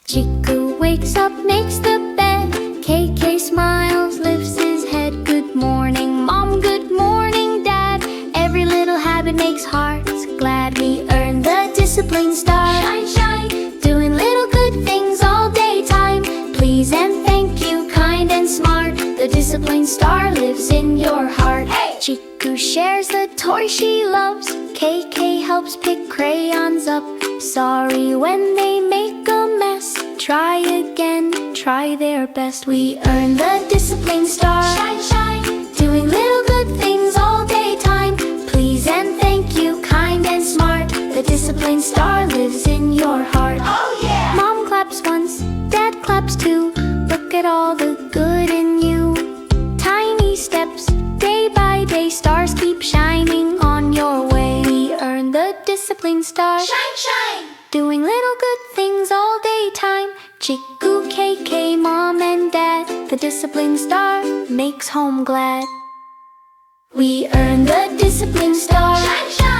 Chiku wakes up, makes the bed. KK smiles, lifts his head. Good morning, Mom, good morning, Dad. Every little habit makes hearts glad. We earn the discipline star. Shine, shine, doing little good things all daytime. Please and thank you, kind and smart. The discipline star lives in your heart. Hey! Chiku shares the toy she loves. KK helps pick crayons up. Sorry when they make a mess. Try again, try their best. We earn the discipline star. Shine, shine, doing little good things all daytime. Please and thank you, kind and smart. The discipline star lives in your heart. Oh yeah! Mom claps once, Dad claps too. Look at all the good in you. Tiny steps, day by day, stars keep shining on your way. We earn the discipline star. Shine, shine, doing little good things all daytime. Chiku Kk, Mom and Dad. The discipline star makes home glad. We earn the discipline star. Shine, shine.